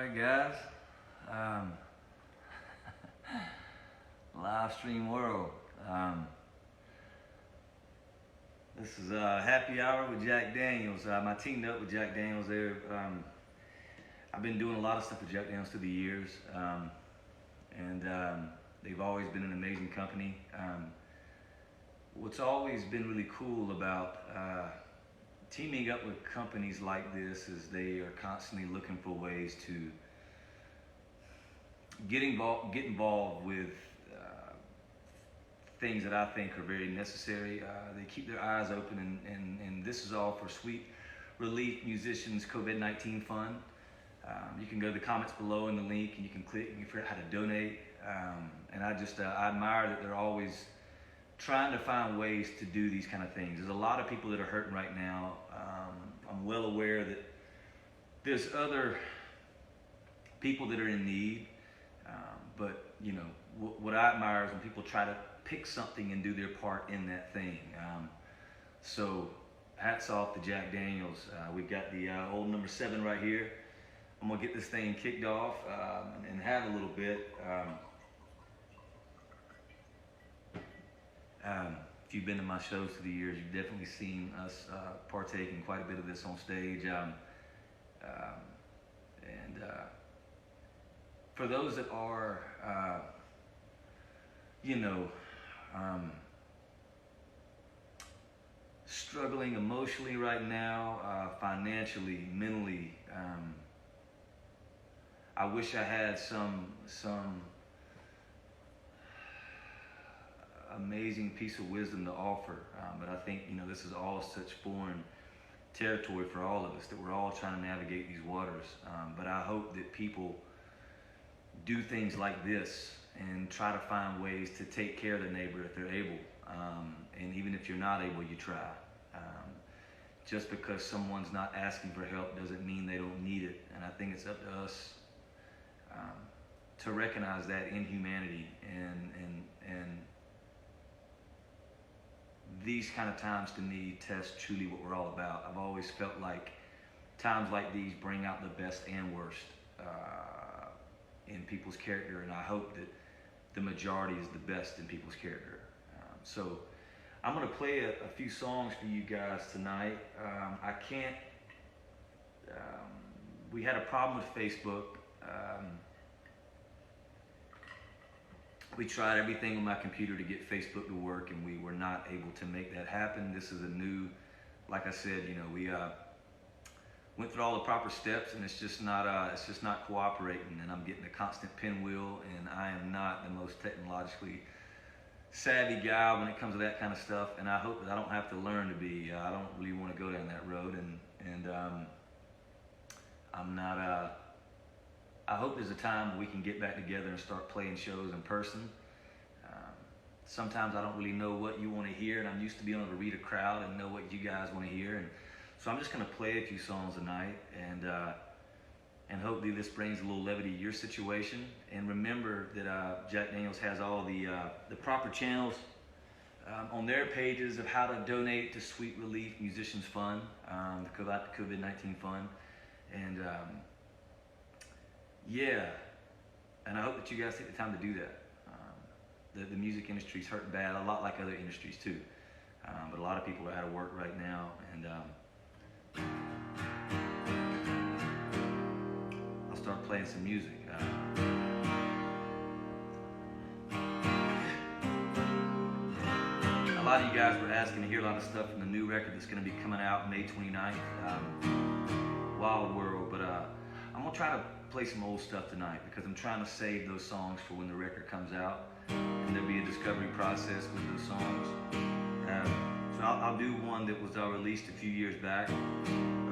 Alright guys, um, live stream world. This is Happy Hour with Jack Daniels. I teamed up with Jack Daniels there. I've been doing a lot of stuff with Jack Daniels through the years, and they've always been an amazing company. What's always been really cool about teaming up with companies like this is they are constantly looking for ways to get involved with things that I think are very necessary. They keep their eyes open, and this is all for Sweet Relief Musicians COVID-19 Fund. You can go to the comments below in the link, and you can click and you figure out how to donate. And I just I admire that they're always trying to find ways to do these kind of things. There's a lot of people that are hurting right now. I'm well aware that there's other people that are in need, but you know what I admire is when people try to pick something and do their part in that thing. So hats off to Jack Daniels. We've got the old number 7 right here. I'm gonna get this thing kicked off and have a little bit. If you've been to my shows through the years, you've definitely seen us partake in quite a bit of this on stage. For those that are, struggling emotionally right now, financially, mentally, I wish I had some amazing piece of wisdom to offer, but I think this is all such foreign territory for all of us that we're all trying to navigate these waters. But I hope that people do things like this and try to find ways to take care of their neighbor if they're able, and even if you're not able, you try. Just because someone's not asking for help doesn't mean they don't need it, and I think it's up to us to recognize that in humanity, and these kind of times to me test truly what we're all about. I've always felt like times like these bring out the best and worst in people's character, and I hope that the majority is the best in people's character. So I'm going to play a few songs for you guys tonight. I can't, we had a problem with Facebook. We tried everything on my computer to get Facebook to work, and we were not able to make that happen. This is a new, like I said, we went through all the proper steps, and it's just not cooperating. And I'm getting a constant pinwheel, and I am not the most technologically savvy guy when it comes to that kind of stuff. And I hope that I don't have to learn to be. I don't really want to go down that road, and I'm not. I hope there's a time when we can get back together and start playing shows in person. Sometimes I don't really know what you want to hear, and I'm used to being able to read a crowd and know what you guys want to hear. And so I'm just going to play a few songs tonight, and hopefully this brings a little levity to your situation. And remember that Jack Daniels has all the proper channels on their pages of how to donate to Sweet Relief Musicians Fund, the COVID-19 Fund. And yeah, and I hope that you guys take the time to do that. The music industry's hurting bad, a lot like other industries too. But a lot of people are out of work right now, and I'll start playing some music. A lot of you guys were asking to hear a lot of stuff from the new record that's going to be coming out May 29th, Wild World, but I'm going to try to play some old stuff tonight because I'm trying to save those songs for when the record comes out, and there'll be a discovery process with those songs. So I'll do one that was released a few years back,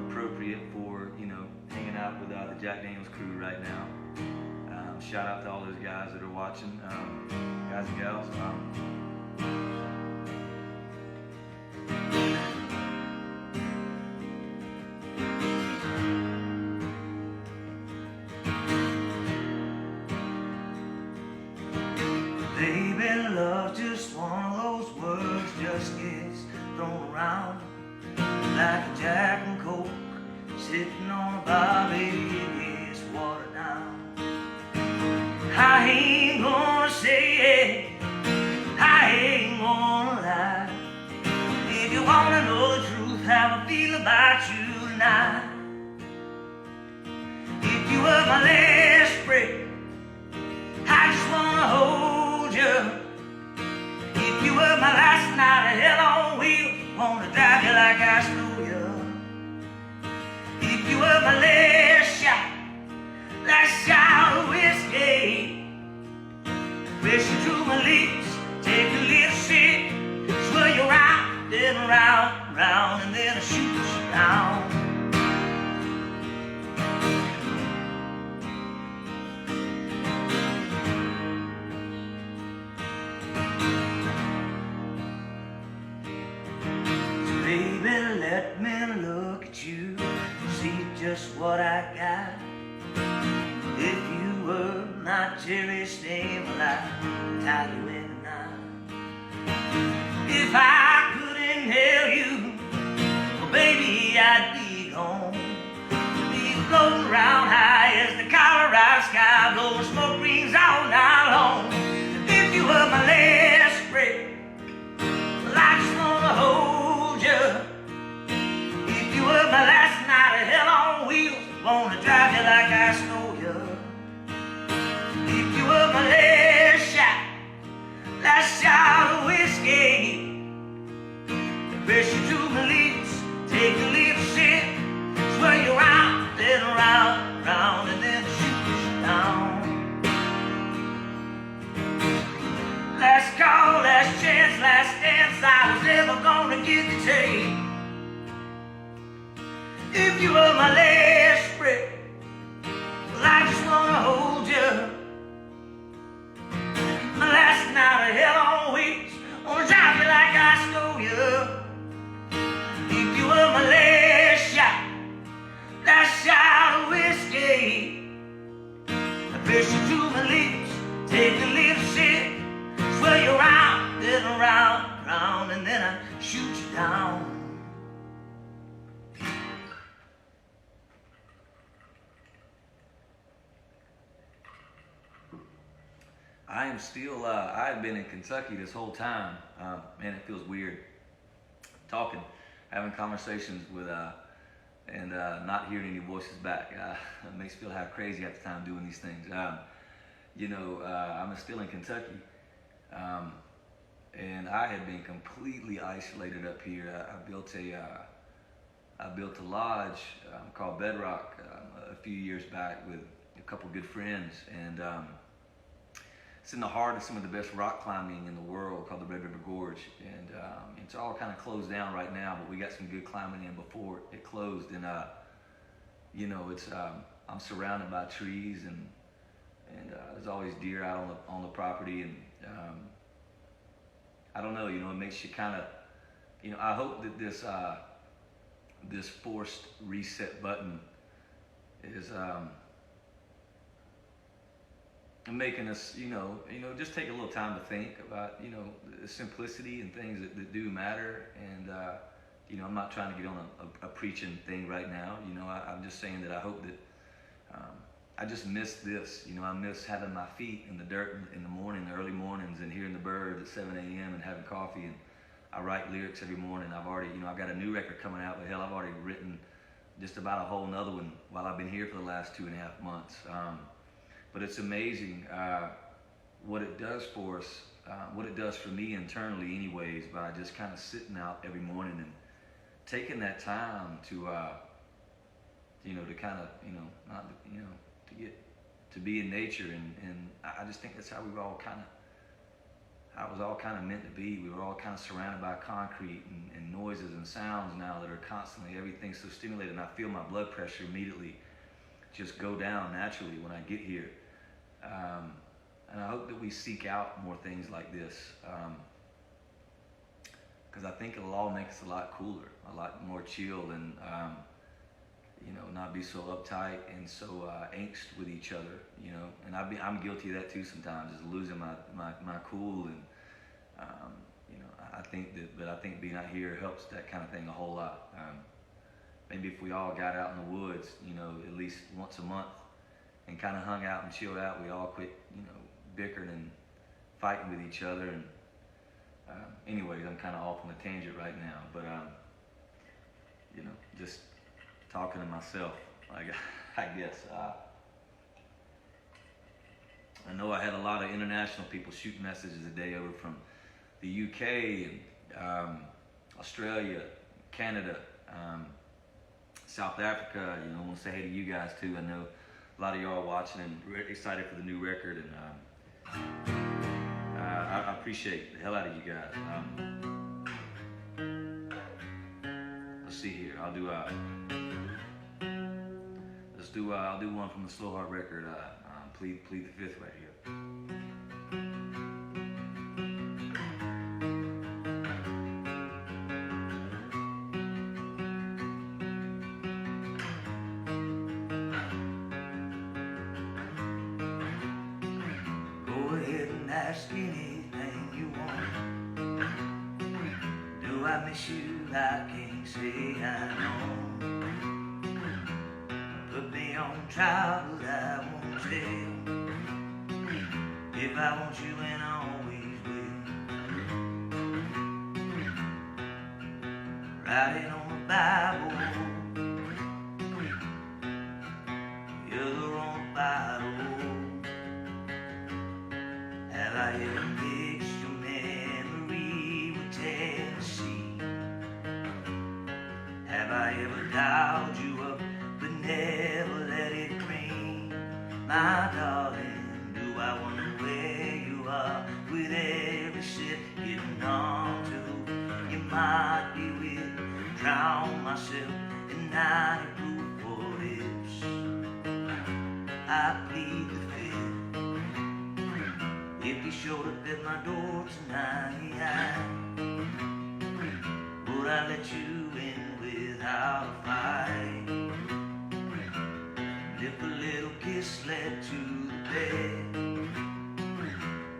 appropriate for hanging out with the Jack Daniels crew right now. Shout out to all those guys that are watching, guys and gals. Baby, love's just one of those words just gets thrown around like a Jack and Coke sitting on a bar, baby, it gets watered down. how I feel about you tonight. If you were my last breath, I just wanna hold you. If you were my last night of hell on wheels, wanna drive you like I stole you. If you were my last shot of whiskey, press you to my lips, take a little sip, swirl you round and round, round, and then I shoot you down. Baby, let me look at you, see just what I got. If you were my cherished name, well, I'd tie you in a knot. If I couldn't tell you, well, baby, I'd be gone. Be floating around high as the Colorado sky, blowing smoke rings all night long. If you were my last breath, well, I just wanna hold you. If you were my last night of hell on wheels, wanna drive you like I stole you. If you were my last shot of whiskey, press you to my lips, take a little sip, swirl you round and round, round, and then shoot you down. Last call, last chance, last dance I was ever gonna give to take. If you were my last breath, well, I just wanna hold you. My last night of hell on wheels, wanna drive you like I stole you. If you were my last shot of whiskey, I press you to my lips, take a little sip, swirl you round and round, round, and then I shoot you down. I am still, I've been in Kentucky this whole time. Man, it feels weird talking, having conversations with, and not hearing any voices back. It makes me feel how crazy half the time doing these things. I'm still in Kentucky, and I had been completely isolated up here. I built a lodge called Bedrock a few years back with a couple good friends, and it's in the heart of some of the best rock climbing in the world, called the Red River Gorge, and it's all kind of closed down right now, but we got some good climbing in before it closed. And it's I'm surrounded by trees, and there's always deer out on the property, and I don't know, it makes you kind of, I hope that this forced reset button is making us, just take a little time to think about, the simplicity and things that do matter. And, I'm not trying to get on a preaching thing right now. I'm just saying that I hope that, I just miss this. I miss having my feet in the dirt in the morning, the early mornings, and hearing the birds at 7 a.m. and having coffee. And I write lyrics every morning. I've already, I've got a new record coming out, but hell, I've already written just about a whole nother one while I've been here for the last 2.5 months. But it's amazing what it does for us, what it does for me internally anyways, by just kind of sitting out every morning and taking that time to, to kind of, not, to be in nature. And I just think that's how we were all kind of, how it was all kind of meant to be. We were all kind of surrounded by concrete and noises and sounds now that are constantly, everything's so stimulated. And I feel my blood pressure immediately just go down naturally when I get here. And I hope that we seek out more things like this, because I think it'll all make us a lot cooler, a lot more chill, and not be so uptight and so angst with each other, And I'm guilty of that too sometimes, is losing my cool, and I think being out here helps that kind of thing a whole lot. Maybe if we all got out in the woods, at least once a month, and kind of hung out and chilled out, we all quit, bickering and fighting with each other. And anyways, I'm kind of off on a tangent right now, but just talking to myself, like, I guess. I know I had a lot of international people shoot messages today over from the UK and Australia, Canada, South Africa. I want to say hey to you guys too. I know a lot of y'all are watching and excited for the new record, and I appreciate the hell out of you guys. Let's see here. I'll do one from the Slow Heart record. Plead the Fifth right here. Go ahead and ask anything you want. Do I miss you? I can't say I know. Put me on trial, but I won't tell. If I want you, and I always will. Writing on the Bible, you're on the Bible. Have I ever mixed your memory with Tennessee? Have I ever dialed you up but never let it ring? My darling, do I wonder where you are with every sip getting on to? You might be with, drown myself in 90 proof what ifs. I plead the fifth. If you showed up at my door tonight, would I let you in without a fight? If a little kiss led to the bed,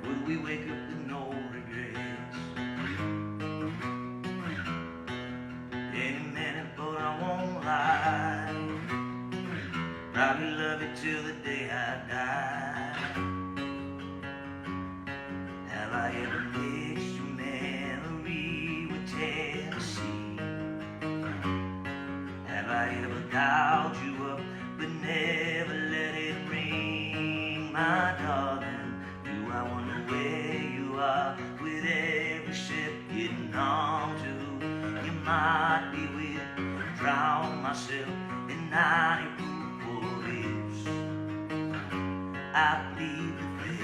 would we wake up with no regrets? Any minute, but I won't lie. Probably love you till the day I die. Have I ever mixed your memory with Tennessee? Have I ever dialed you up but never let it ring? My darling, do I wonder where you are with every ship getting on to? You might be with, drown myself in 90 proof what ifs. I plead the fifth.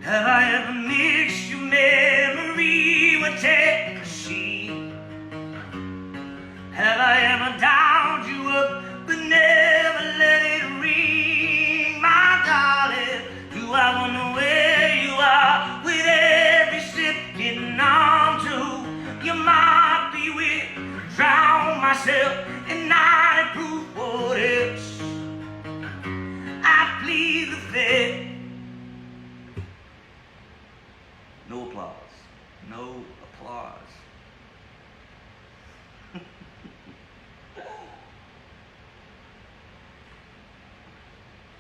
Have I ever mixed your memory with Tennessee? Have I ever downed you up but never let it ring? My darling, do I wonder where you are with every sip getting on to? You might be with, drown myself in 90 proof what ifs. I plead the fifth. No applause. No applause.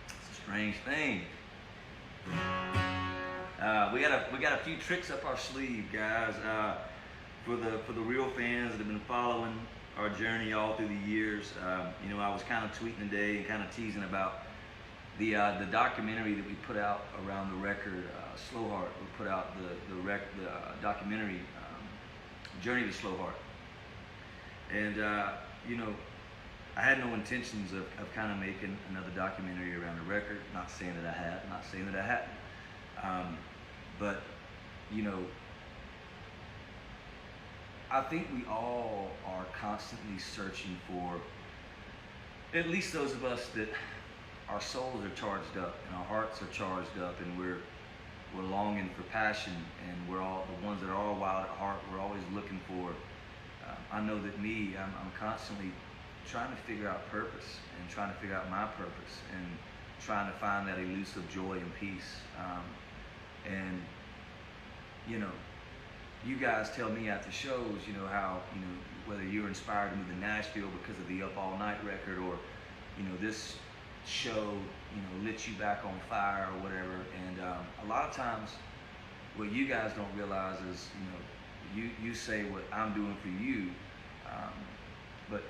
It's a strange thing. We got a few tricks up our sleeve, guys. For the real fans that have been following our journey all through the years. I was kind of tweeting today and kind of teasing about the documentary that we put out around the record, Slow Heart. We put out the documentary, Journey to Slow Heart. And I had no intentions of kind of making another documentary around the record. Not saying that I had, not saying that I hadn't. But I think we all are constantly searching for, at least those of us that our souls are charged up and our hearts are charged up, and we're longing for passion, and we're all the ones that are all wild at heart. We're always looking for. I know that I'm constantly trying to figure out purpose and trying to figure out my purpose and trying to find that elusive joy and peace. And you guys tell me at the shows, how whether you're inspired to move to Nashville because of the Up All Night record, or this show, lit you back on fire or whatever. And a lot of times, what you guys don't realize is, you say what I'm doing for you, but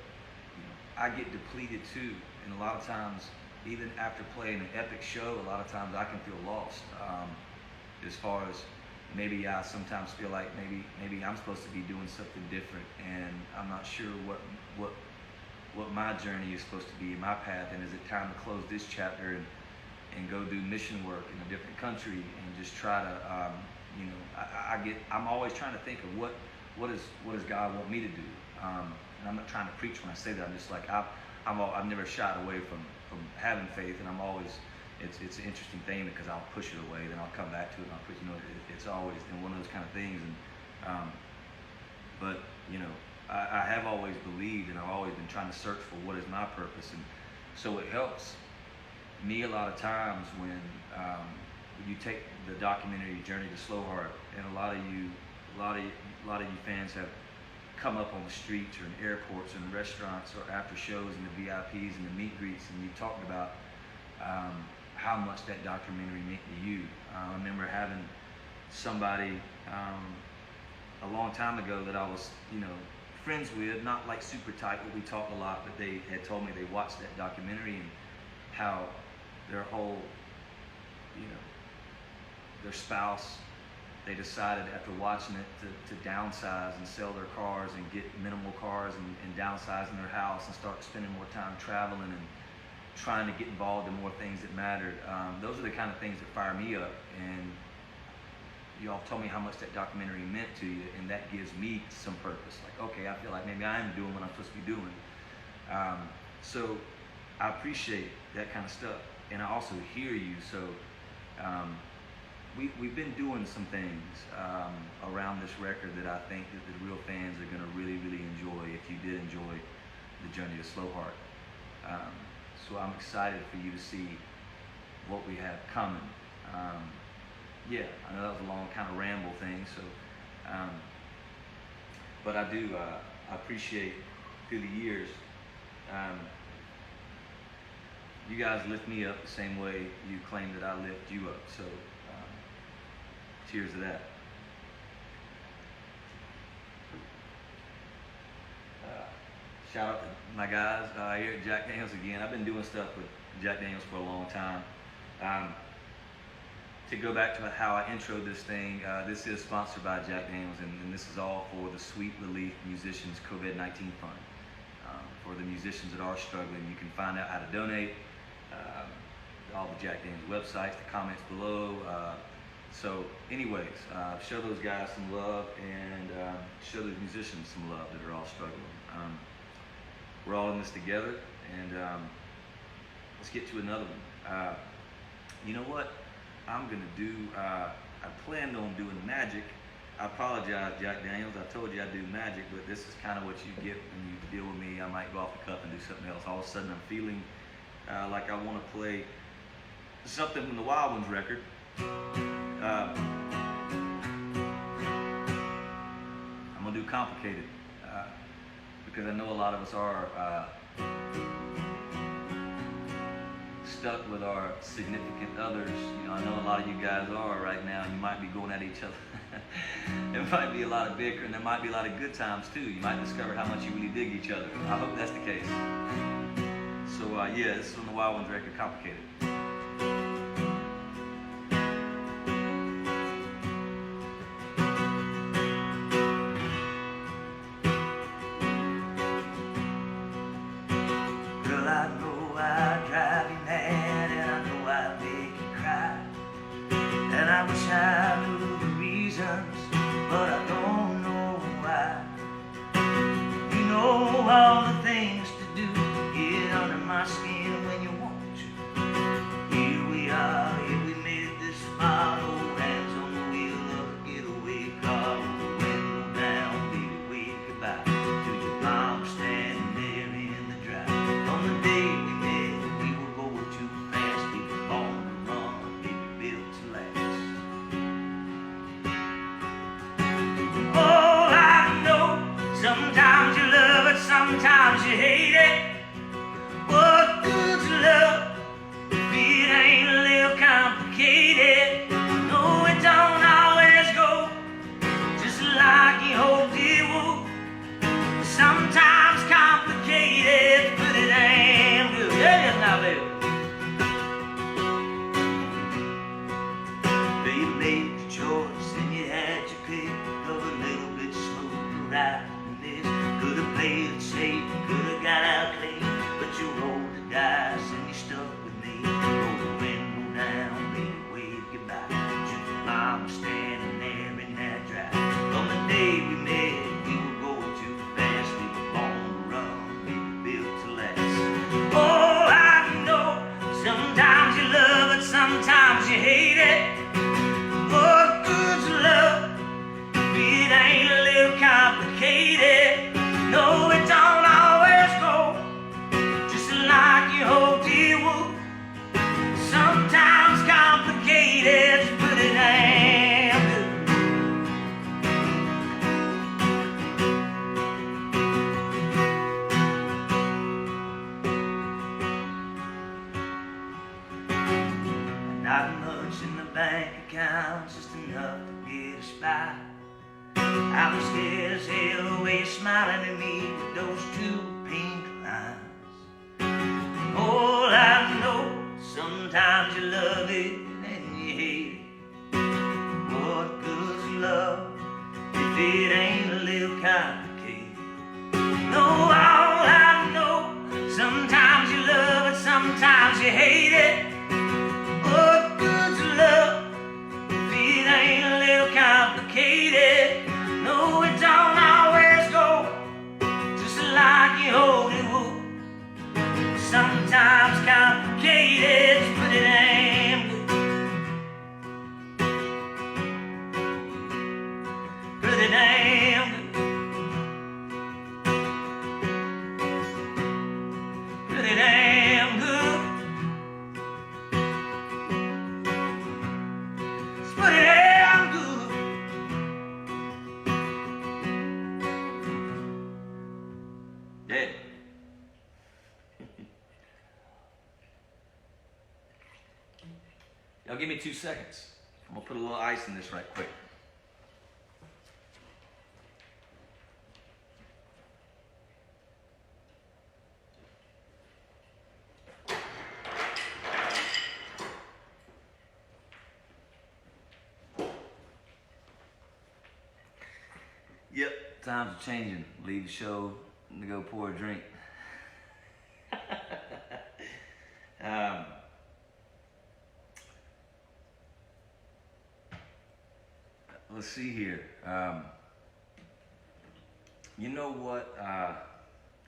I get depleted too. And a lot of times, even after playing an epic show, a lot of times I can feel lost. As far as maybe I sometimes feel like maybe I'm supposed to be doing something different, and I'm not sure what my journey is supposed to be, my path, and is it time to close this chapter and go do mission work in a different country and just try to, I'm always trying to think of what does God want me to do, and I'm not trying to preach when I say that. I'm just like I've never shied away from having faith, and I'm always, it's an interesting thing because I'll push it away, then I'll come back to it, and I'll push, it's always one of those kind of things. And but I have always believed, and I've always been trying to search for what is my purpose. And so it helps me a lot of times when you take the documentary Journey to Slow Heart, and a lot of you fans have come up on the streets or in airports and restaurants or after shows and the VIPs and the meet greets, and you talked about how much that documentary meant to you. I remember having somebody a long time ago that I was, friends with, not like super tight, but we talked a lot, but they had told me they watched that documentary and how their whole, their spouse, they decided after watching it to downsize and sell their cars and get minimal cars and downsize in their house and start spending more time traveling and trying to get involved in more things that mattered. Those are the kind of things that fire me up, and you all told me how much that documentary meant to you, and that gives me some purpose. Like, okay, I feel like maybe I am doing what I'm supposed to be doing. So I appreciate that kind of stuff, and I also hear you. So we've been doing some things around this record that I think that the real fans are going to really, really enjoy if you did enjoy the Journey to Slow Heart. So I'm excited for you to see what we have coming. Yeah, I know that was a long kind of ramble thing, so, but I do, I appreciate through the years, you guys lift me up the same way you claim that I lift you up, so cheers to that. Shout out to my guys here at Jack Daniels again. I've been doing stuff with Jack Daniels for a long time. To go back to how I introed this thing, this is sponsored by Jack Daniels, and this is all for the Sweet Relief Musicians COVID-19 Fund. For the musicians that are struggling, you can find out how to donate. All the Jack Daniels websites, the comments below. So anyways, show those guys some love, and show those musicians some love that are all struggling. We're all in this together, and let's get to another one. You know what? I'm gonna do, I planned on doing magic. I apologize, Jack Daniels. I told you I'd do magic, but this is kind of what you get when you deal with me. I might go off the cuff and do something else. All of a sudden I'm feeling like I want to play something from the Wild Ones record. I'm gonna do Complicated, because I know a lot of us are stuck with our significant others. I know a lot of you guys are right now. You might be going at each other. There might be a lot of bickering. There might be a lot of good times too. You might discover how much you really dig each other. I hope that's the case. So yeah, this is from the Wild Ones record, Complicated. Girl, I know I drive you mad, and I know I make you cry, and I wish I knew the reasons, but I don't know why. You know all the things to do to get under my skin when you want to. Here we are, here we made it this far. Old hands on the wheel of a getaway car, with the window down, baby, wave goodbye to your mom standing there in the dry. On the day we met, we were going too fast. We were born to run, baby, built to last. Oh, I know sometimes you love it, sometimes you hate it. What good's love made your choice and you had your pick of a little bit smoother ride than this. Could have played it safe, could have got out clean, but you rolled the dice and you stuck with me. Roll the window down, baby, wave goodbye. Your mama standing there in that drive. From the day we met, we were going too fast. We were born to run, we were built to last. Oh, I know sometimes you love it, sometimes you hate it. What good's love if it ain't a little complicated? No, it don't always go just like you hoped it would. Sometimes complicated, but it ain't good. Not much in the bank account, just enough to get us by. I was scared as hell the way you're smiling at me with those two pink lines. All I know, sometimes you love it and you hate it. What good's love if it ain't a little complicated? No, all I know, sometimes you love it, sometimes you hate it. What good's love if it ain't a little complicated? No, it don't always go just like you hoped it would. Sometimes complicated, but it ain't good. But it ain't good. But it ain't good. But it ain't good. Yeah. Y'all give me 2 seconds. I'm gonna put a little ice in this right quick. Yep, times are changing. Leave the show to go pour a drink. Let's see here. You know what? I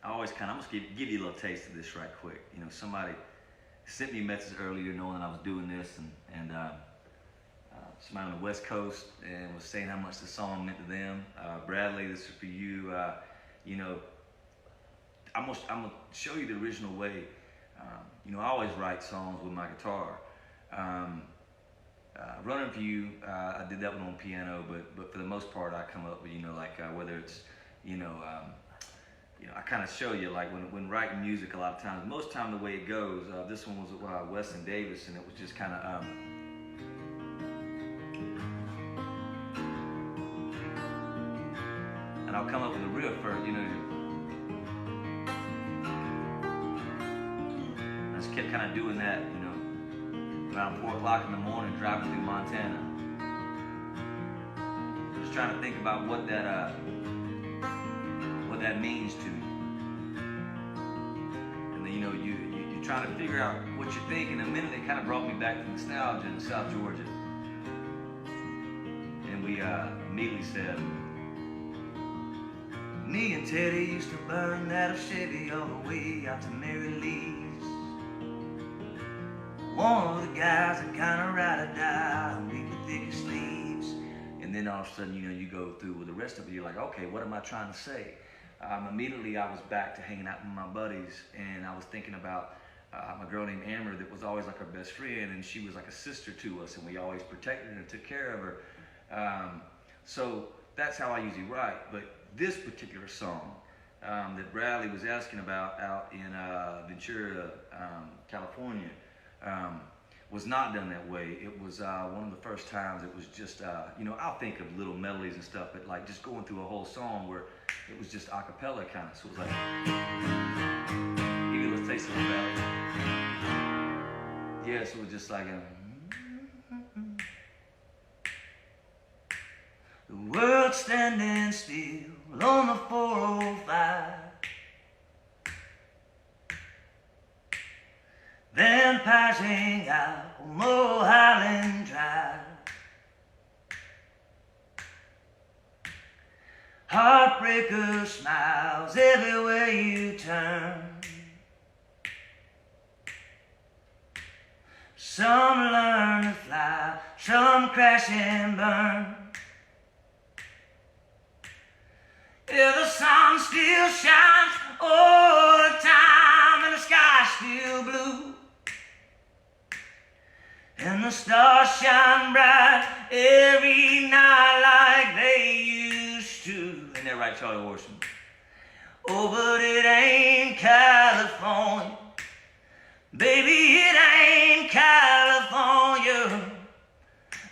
always I'm just give you a little taste of this right quick. You know, somebody sent me a message earlier knowing I was doing this, and somebody on the West Coast and was saying how much the song meant to them. Bradley, this is for you. You know, I'm gonna show you the original way. You know, I always write songs with my guitar. Running for You, I did that one on piano, but for the most part, I come up with, you know, like whether it's, you know, I kind of show you, like when writing music, a lot of times, most time the way it goes. This one was Weston Davis, and it was just kind of. And I'll come up with a riff first, you know. I just kept kind of doing that, you know. Around 4 o'clock in the morning, driving through Montana. Just trying to think about what that means to me. And then, you know, you're trying to figure out what you're thinking. In a minute, it kind of brought me back to nostalgia in South Georgia. And we immediately said, me and Teddy used to burn that Chevy all the way out to Mary Lee's. One of the guys that kind of ride or die, we with thicker sleeves. And then all of a sudden, you know, you go through with the rest of it, you're like, okay, what am I trying to say? Immediately, I was back to hanging out with my buddies, and I was thinking about a girl named Amber that was always like our best friend, and she was like a sister to us, and we always protected her and took care of her. So that's how I usually write. But this particular song that Bradley was asking about out in Ventura, California, was not done that way. It was one of the first times it was just, you know, I'll think of little melodies and stuff, but like just going through a whole song where it was just a cappella kind of. So it was like, give you a little taste of the valley. Yeah, so it was just like a, the world standing still on the 405. Vampires hang out on old Highland Drive. Heartbreaker smiles everywhere you turn. Some learn to fly, some crash and burn. Yeah, the sun still shines all the time, and the sky's still blue, and the stars shine bright every night like they used to. Ain't that right, Charlie Horseman? Oh, but it ain't California, baby, it ain't California.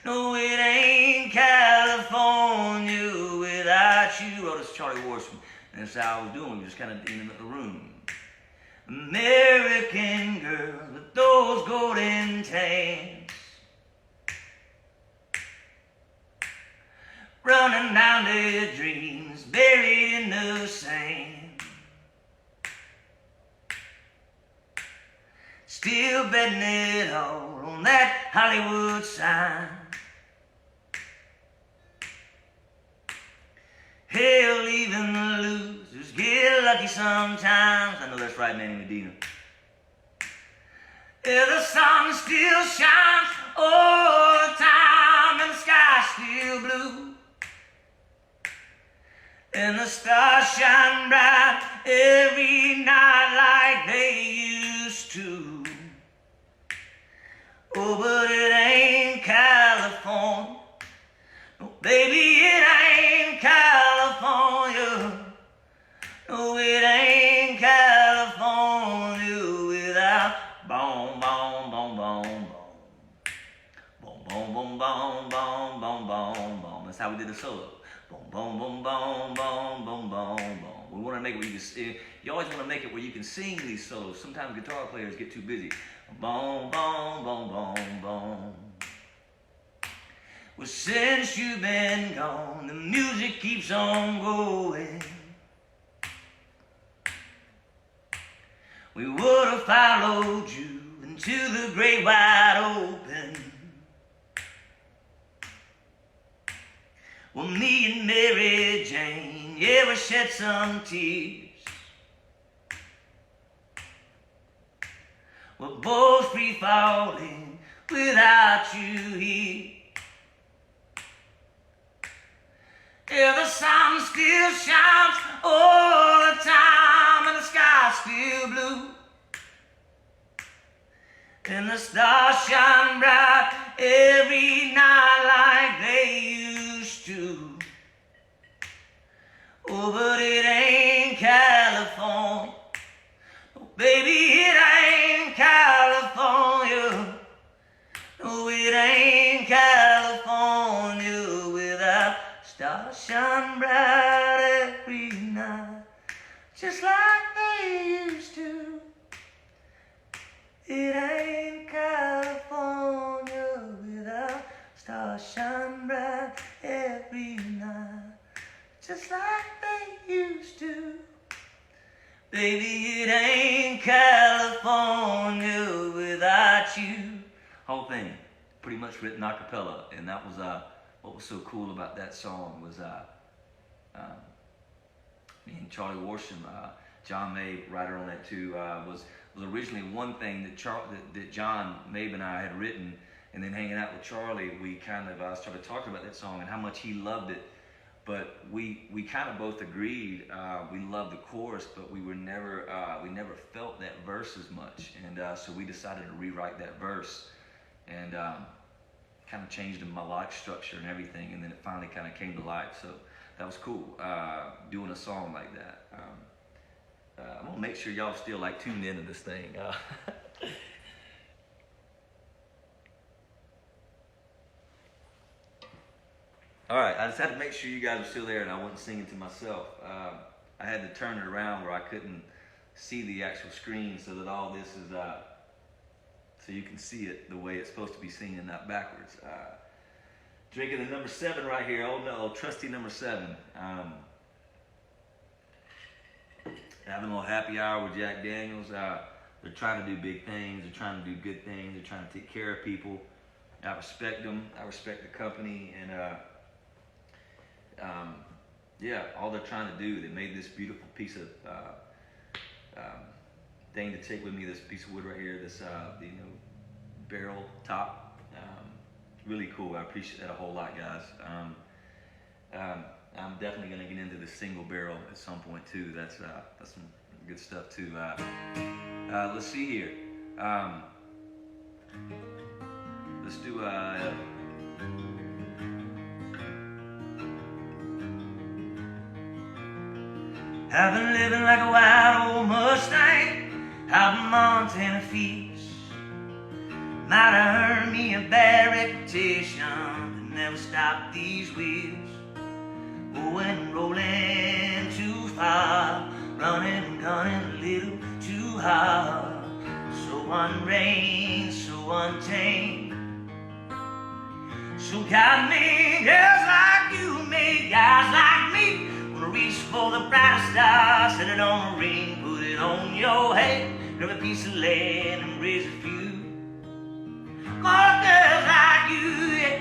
No, it ain't California without you. Oh, this is Charlie Horseman, and that's how I was doing. We were just kind of in the room. American girl with those golden tans, running down their dreams buried in the sand. Still betting it all on that Hollywood sign. Hell, even the losers get lucky sometimes. I know that's right, Manny Medina. Yeah, the sun still shines all the time, and the sky's still blue, and the stars shine bright every night like they used to. Oh, but it ain't California. No, baby, it ain't California. No, it ain't California without boom, boom, boom, boom, boom, boom, boom, boom, boom, boom, boom, boom. That's how we did the solo. Boom, boom, boom, boom, boom, boom, boom, boom. We want to make it where you can. You always want to make it where you can sing these solos. Sometimes guitar players get too busy. Boom, boom, boom, boom, boom. Well, since you've been gone, the music keeps on going. We would have followed you into the great wide open. Well, me and Mary Jane, yeah, we shed some tears. We're both free falling without you here. Yeah, the sun still shines all the time, and the sky's still blue, and the stars shine bright every night like they used to. Oh, but it ain't California. Oh, baby, it ain't California. No, it ain't California without stars shine bright every night, just like they used to. It ain't California without stars shine bright every night, just like they used to. Baby, it ain't California without you. Whole thing, pretty much written a cappella, and that was what was so cool about that song was me and Charlie Worsham, John May, writer on that too, was originally one thing that John Mabe and I had written, and then hanging out with Charlie, we kind of started talking about that song and how much he loved it. But we kind of both agreed we loved the chorus, but we never felt that verse as much, and so we decided to rewrite that verse and kind of changed the melodic structure and everything, and then it finally kind of came to life. So that was cool, doing a song like that. I'm gonna make sure y'all still like tuned into this thing. All right, I just had to make sure you guys were still there and I wasn't singing to myself. I had to turn it around where I couldn't see the actual screen, so that all this is, so you can see it the way it's supposed to be seen and not backwards. Drinking the number 7 right here. Oh no, trusty number 7. Having a little happy hour with Jack Daniels. They're trying to do big things. They're trying to do good things. They're trying to take care of people. I respect them. I respect the company. And yeah, all they're trying to do, they made this beautiful piece of thing to take with me. This piece of wood right here. This barrel top. Really cool. I appreciate that a whole lot, guys. I'm definitely going to get into the single barrel at some point too. That's some good stuff too. Let's see here. Let's do I've been living like a wild old Mustang out in Montana fields. Might have earned me a bad reputation, but never stopped these wheels. Going, rolling too far, running and gunning a little too hard. So unrestrained, so untamed. So God made girls like you, made guys like me. Wanna reach for the brightest star, set it on a ring, put it on your head, grab a piece of land and raise a few more girls like you, yeah.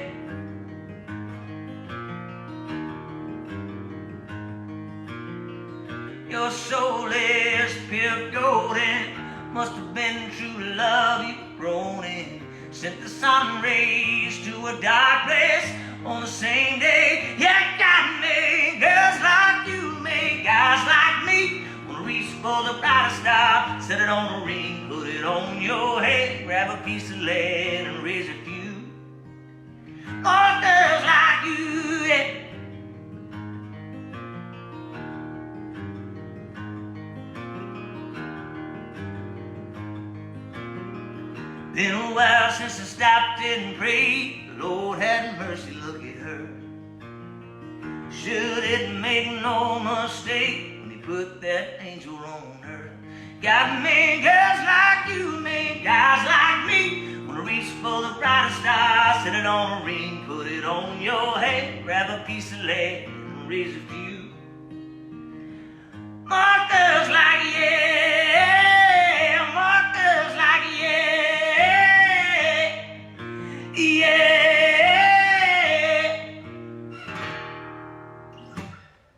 Your soul is pure golden, must have been true love you've grown in. Sent the sun rays to a dark place on the same day. Yeah, God made girls like you, made guys like me. Wanna reach for the brightest star, set it on a ring, put it on your head, grab a piece of lead and raise a few more girls like you, yeah. Been a while since I stopped and prayed. The Lord had mercy, look at her. Sure didn't make no mistake when He put that angel on her. God made girls like you, made guys like me. Wanna reach for the brightest star, set it on a ring, put it on your head, grab a piece of lead and raise a few more girls like yeah, more girls like yeah, yeah.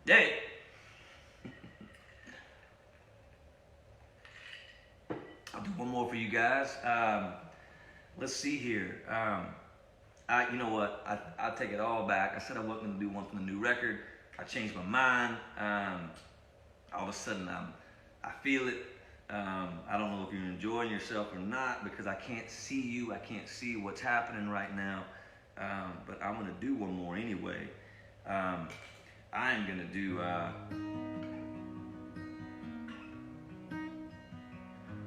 Hey. I'll do one more for you guys. Let's see here. You know what? I'll take it all back. I said I wasn't going to do one from the new record. I changed my mind. All of a sudden, I feel it. I don't know if you're enjoying yourself or not because I can't see you. I can't see what's happening right now. But I'm going to do one more anyway. I'm going to do a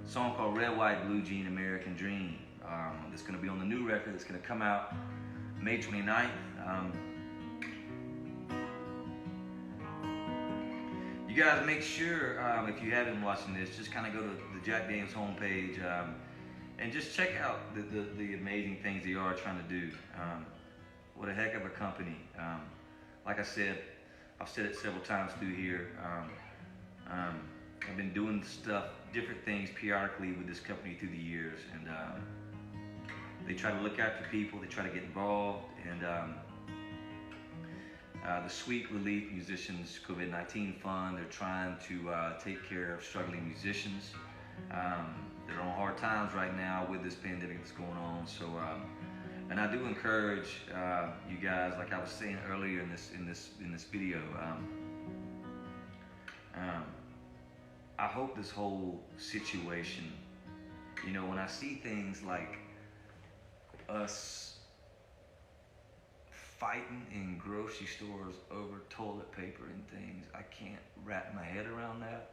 song called Red, White, Blue Jean, American Dream. It's going to be on the new record. It's going to come out May 29th. You guys make sure, if you haven't been watching this, just kind of go to the Jack Daniels homepage and just check out the amazing things they are trying to do. What a heck of a company. Like I said, I've said it several times through here. I've been doing stuff, different things periodically with this company through the years, and they try to look after people, they try to get involved, and the Sweet Relief Musicians COVID-19 Fund, they're trying to take care of struggling musicians. They're on hard times right now with this pandemic that's going on, so and I do encourage you guys, like I was saying earlier in this video, I hope this whole situation, you know, when I see things like us fighting in grocery stores over toilet paper and things, I can't wrap my head around that.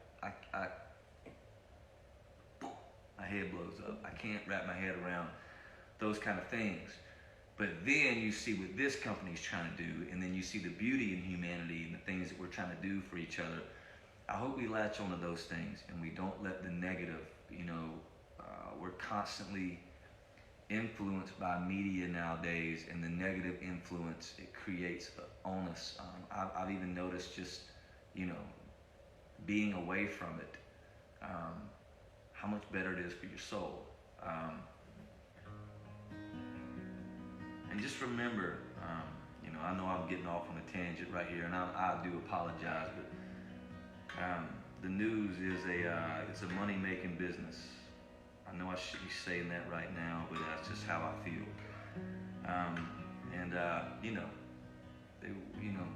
My head blows up. I can't wrap my head around those kind of things. But then you see what this company's trying to do, and then you see the beauty in humanity and the things that we're trying to do for each other. I hope we latch onto those things and we don't let the negative, you know, we're constantly influenced by media nowadays and the negative influence it creates on us. I've even noticed just, you know, being away from it, how much better it is for your soul. And just remember, you know, I know I'm getting off on a tangent right here, and I do apologize, but the news is it's a money-making business. I know I should be saying that right now, but that's just how I feel. You know,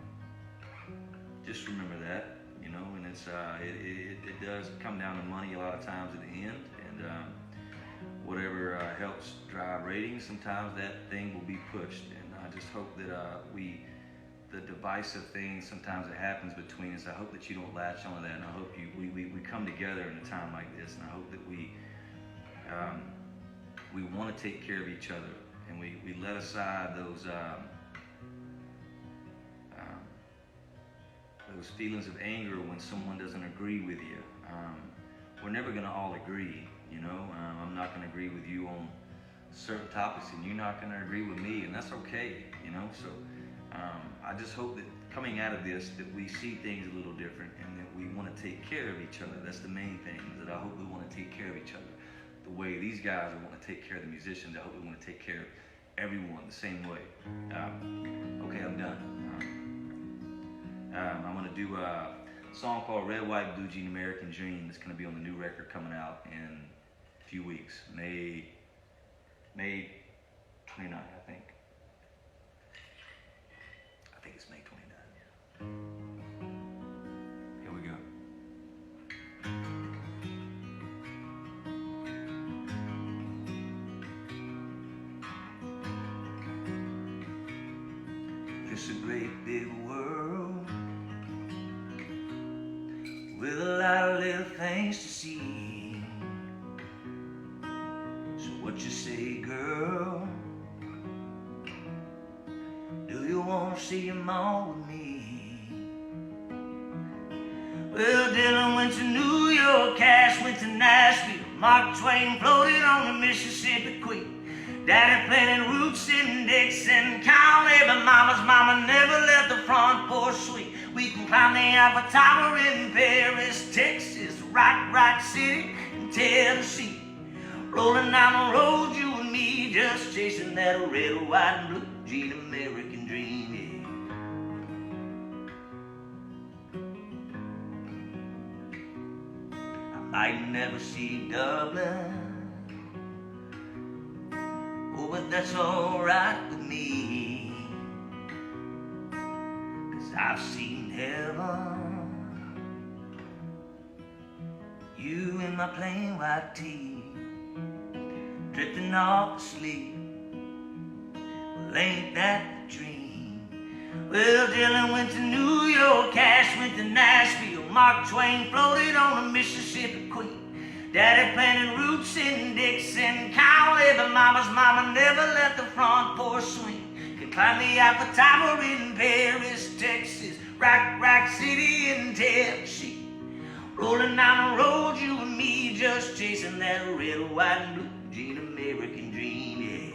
just remember that, you know, and it does come down to money a lot of times at the end, and whatever helps drive ratings, sometimes that thing will be pushed. And I just hope that the divisive things sometimes that happens between us, I hope that you don't latch onto that, and I hope we come together in a time like this, and I hope that we want to take care of each other, and we let aside those feelings of anger when someone doesn't agree with you. We're never going to all agree, you know. I'm not going to agree with you on certain topics, and you're not going to agree with me, and that's okay, you know. So I just hope that coming out of this, that we see things a little different, and that we want to take care of each other. That's the main thing, is that I hope we want to take care of each other. The way these guys want to take care of the musicians, I hope we want to take care of everyone the same way. Okay, I'm done. I'm going to do a song called Red, White, Blue Jean, American Dream. It's going to be on the new record coming out in a few weeks. May 29th, I think. I think it's May 29th. Here we go. It's a great big world with a lot of little things to see. So what you say, girl? Do you want to see your mom with me? Well, Dylan went to New York, Cash went to Nashville, Mark Twain floated on the Mississippi Queen. Daddy planted roots in Dixon County, but Mama's mama never left the front porch suite. We can climb the Eiffel Tower in Paris, Texas, Rock City, and Tennessee. Rolling down the road, you and me, just chasing that red, white, and blue jean American dream. Yeah. I might never see Dublin, oh, but that's alright with me, 'cause I've seen heaven, you in my plain white tee, drifting off to sleep. Well, ain't that the dream? Well, Dylan went to New York, Cash went to Nashville, Mark Twain floated on the Mississippi Queen. Daddy planted roots in Dixon County, but Mama's mama never let the front porch swing. Could climb the Eiffel Tower in Paris, Texas, Rock City in Tennessee. Rolling down the road, you and me, just chasing that red, white, and blue jean American dream, yeah.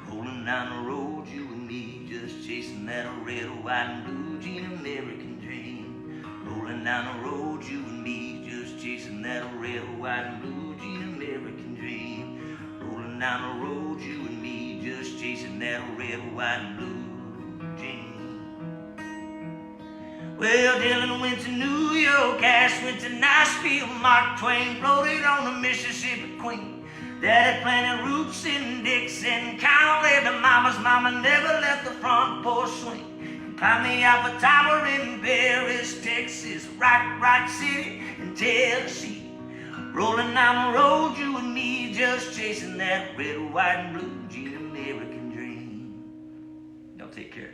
Rolling down the road, you and me, just chasing that red, white, and blue jean American dream. Rolling down the road, you and me, just chasing that red, white, and blue jean American dream. Rolling down the road, you and me, just chasing that red, white, and blue jean. Well, Dylan went to New York, Cash went to Nashville, Mark Twain floated on the Mississippi Queen. Daddy planted roots in Dixon County, but Mama's mama never left the front porch swing. Climbed the Eiffel Tower in Paris, Texas, Rock City, and Tennessee. Rolling down the road, you and me, just chasing that red, white, and blue jean American dream. Y'all take care.